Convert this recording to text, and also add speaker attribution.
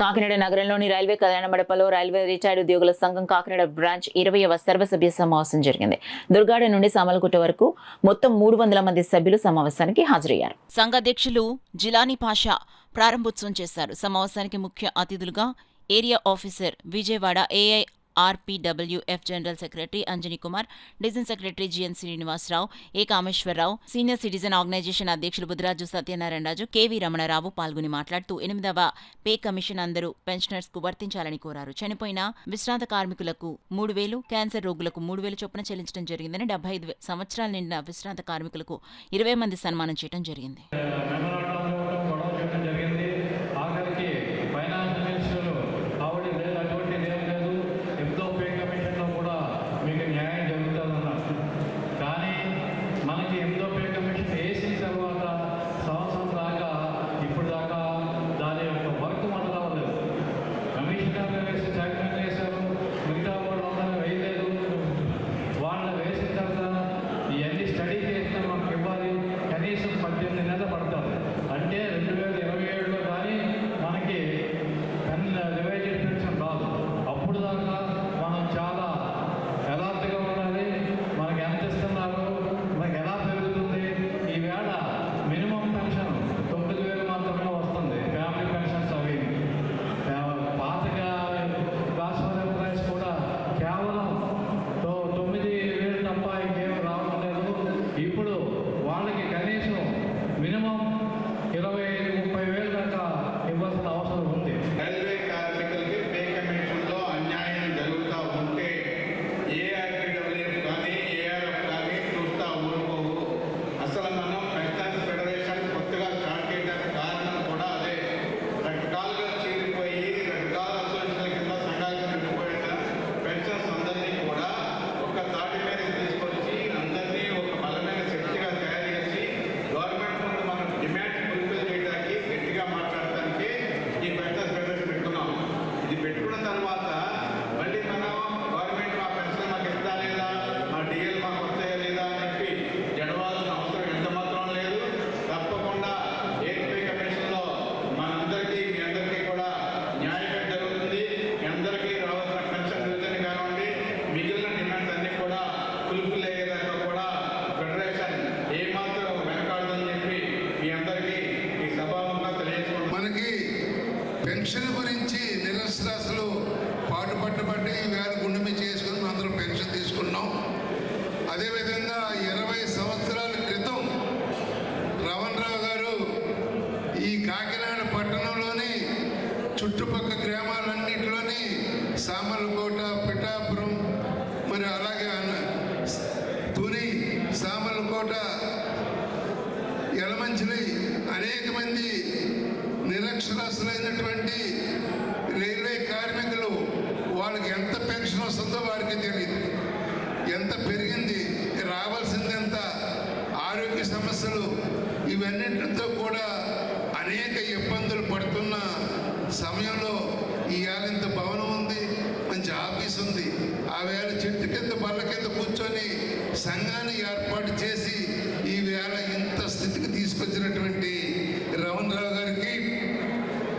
Speaker 1: కాకినాడ నగరంలోని రైల్వే కళ్యాణ మండపంలో రైల్వే రిటైర్డ్ ఉద్యోగుల సంఘం కాకినాడ బ్రాంచ్ 20వ సర్వసభ్య సమావేశం జరిగింది. దుర్గాడ నుండి సామలకోట వరకు మొత్తం 300 మంది సభ్యులు సమావేశానికి హాజరయ్యారు. సంఘ అధ్యక్షులు జిలానీ పాషా ప్రారంభోత్సవం చేశారు. సమావేశానికి ముఖ్య అతిథులుగా area officer Vijayawada AIRPWF general secretary Anjani Kumar, division secretary GN Srinivasarao, A Kameswararao, senior citizen organisation అధ్యక్షులు బుద్ధరాజు సత్యనారాయణరాజు, కెవి రమణరావు పాల్గొని మాట్లాడుతూ 8వ పే కమిషన్ అందరూ పెన్షనర్స్ కు వర్తించాలని కోరారు. చనిపోయిన విశ్రాంత కార్మికులకు 3,000, క్యాన్సర్ రోగులకు 3,000 చొప్పున చెల్లించడం జరిగిందని, 75 సంవత్సరాలు నిండిన విశ్రాంత కార్మికులకు 20 మంది సన్మానం చేయడం జరిగింది.
Speaker 2: పెన్షన్ గురించి నిరసరాశులు పాటుపట్టబట్టి ఈవేళ గుండె మీద చేసుకుని అందరం పెన్షన్ తీసుకున్నాం. అదేవిధంగా 20 సంవత్సరాల క్రితం రమణరావు గారు ఈ కాకినాడ పట్టణంలోని చుట్టుపక్కల గ్రామాలన్నింటిలోని సామలకోట, పిఠాపురం, మరి అలాగే తుని, సామలకోట, యలమంచిలి అనేక మంది నిరక్షరాస్యులైనటువంటి రైల్వే కార్మికులు వాళ్ళకి ఎంత పెన్షన్ వస్తుందో వారికి తెలియదు. ఎంత పెరిగింది, రావాల్సింది ఎంత, ఆరోగ్య సమస్యలు ఇవన్నింటితో కూడా అనేక ఇబ్బందులు పడుతున్న సమయంలో ఈవేళ ఇంత భవనం ఉంది, మంచి ఆఫీస్ ఉంది, ఆ వేళ చెట్టు కింద బల్ల కింద కూర్చొని సంఘాన్ని ఏర్పాటు చేసి ఈవేళ ఇంత స్థితికి తీసుకొచ్చినటువంటి